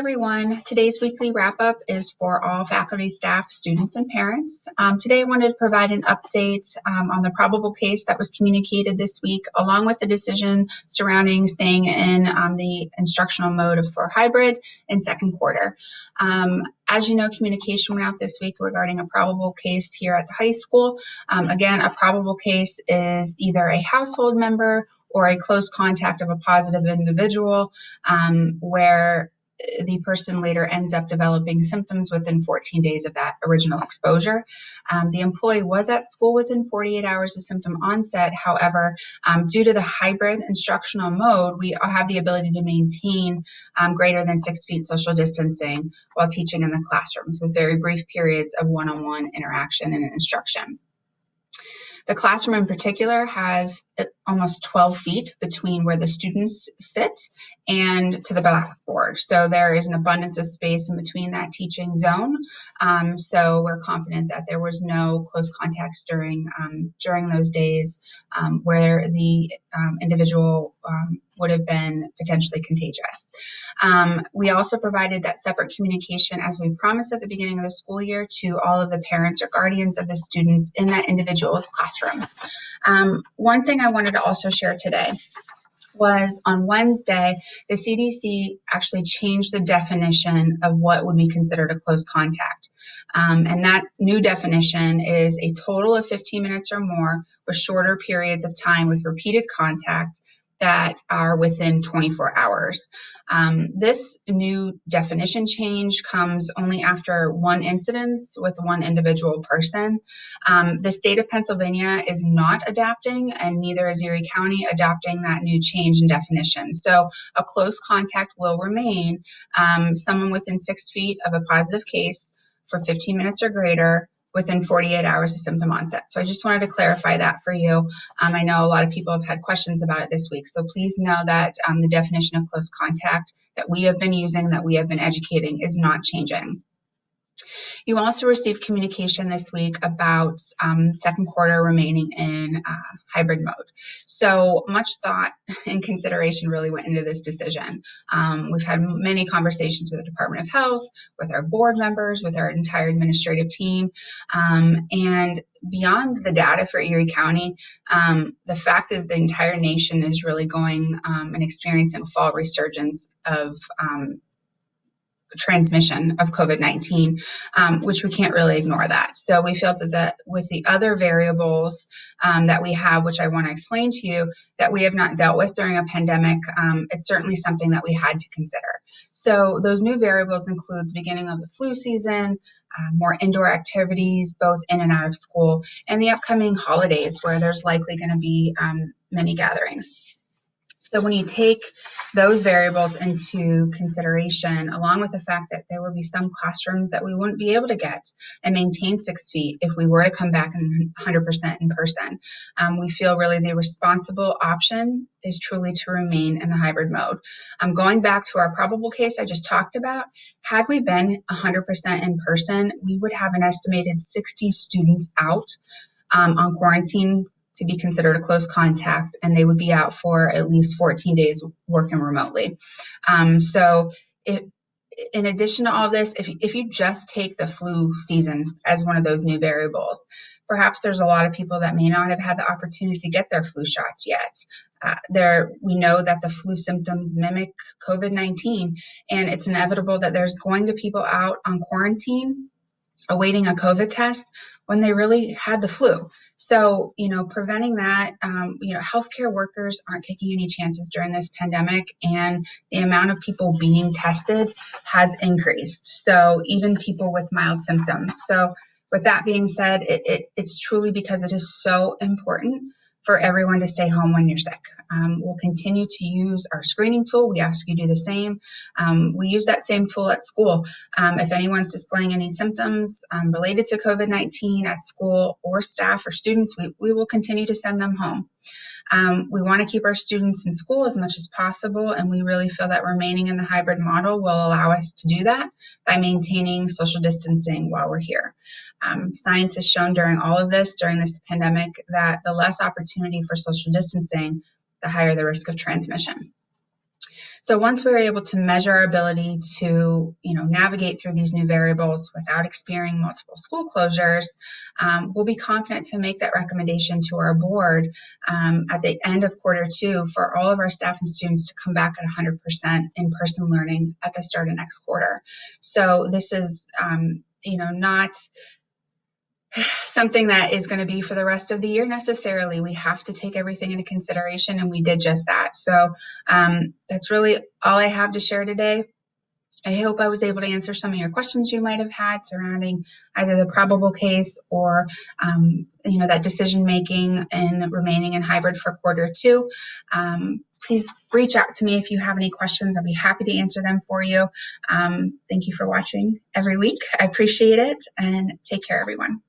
everyone. Today's weekly wrap-up is for all faculty, staff, students, and parents. Today I wanted to provide an update on the probable case that was communicated this week, along with the decision surrounding staying in the instructional mode for hybrid in second quarter. As you know, communication went out this week regarding a probable case here at the high school. Again, a probable case is either a household member or a close contact of a positive individual where the person later ends up developing symptoms within 14 days of that original exposure. The employee was at school within 48 hours of symptom onset. However, due to the hybrid instructional mode, we have the ability to maintain greater than 6 feet social distancing while teaching in the classrooms with very brief periods of one-on-one interaction and instruction. The classroom in particular has almost 12 feet between where the students sit and to the blackboard. So there is an abundance of space in between that teaching zone. So we're confident that there was no close contacts during those days where the individual would have been potentially contagious. We also provided that separate communication, as we promised at the beginning of the school year, to all of the parents or guardians of the students in that individual's classroom. One thing I wanted to also share today was on Wednesday, the CDC actually changed the definition of what would be considered a close contact. And that new definition is a total of 15 minutes or more with shorter periods of time with repeated contact that are within 24 hours. This new definition change comes only after one incidence with one individual person. The state of Pennsylvania is not adapting, and neither is Erie County adopting that new change in definition. So a close contact will remain someone within 6 feet of a positive case for 15 minutes or greater within 48 hours of symptom onset. So I just wanted to clarify that for you. I know a lot of people have had questions about it this week. So please know that the definition of close contact that we have been using, that we have been educating, is not changing. You also received communication this week about second quarter remaining in hybrid mode. So much thought and consideration really went into this decision. We've had many conversations with the Department of Health, with our board members, with our entire administrative team, and beyond the data for Erie County, the fact is the entire nation is really going and experiencing a fall resurgence of transmission of COVID-19, which we can't really ignore that. So we felt that with the other variables that we have, which I want to explain to you, that we have not dealt with during a pandemic, it's certainly something that we had to consider. So those new variables include the beginning of the flu season, more indoor activities, both in and out of school, and the upcoming holidays where there's likely going to be many gatherings. So when you take those variables into consideration, along with the fact that there will be some classrooms that we wouldn't be able to get and maintain 6 feet if we were to come back 100% in person, we feel really the responsible option is truly to remain in the hybrid mode. Going back to our probable case I just talked about, had we been 100% in person, we would have an estimated 60 students out on quarantine to be considered a close contact, and they would be out for at least 14 days working remotely. In addition to all this, if you just take the flu season as one of those new variables, perhaps there's a lot of people that may not have had the opportunity to get their flu shots yet. We know that the flu symptoms mimic COVID-19, and it's inevitable that there's going to be people out on quarantine awaiting a COVID test when they really had the flu. So, preventing that, healthcare workers aren't taking any chances during this pandemic, and the amount of people being tested has increased. So even people with mild symptoms. So with that being said, it's truly because it is so important for everyone to stay home when you're sick. We'll continue to use our screening tool. We ask you to do the same. We use that same tool at school. If anyone's displaying any symptoms related to COVID-19 at school, or staff or students, we will continue to send them home. We want to keep our students in school as much as possible, and we really feel that remaining in the hybrid model will allow us to do that by maintaining social distancing while we're here. Science has shown during this pandemic, that the less opportunity for social distancing, the higher the risk of transmission. So once we're able to measure our ability to, navigate through these new variables without experiencing multiple school closures, we'll be confident to make that recommendation to our board at the end of Q2 for all of our staff and students to come back at 100% in-person learning at the start of next quarter. So this is, not something that is going to be for the rest of the year necessarily. We have to take everything into consideration, and we did just that. So that's really all I have to share today. I hope I was able to answer some of your questions you might have had surrounding either the probable case or, that decision making and remaining in hybrid for Q2. Please reach out to me if you have any questions. I'll be happy to answer them for you. Thank you for watching every week. I appreciate it, and take care, everyone.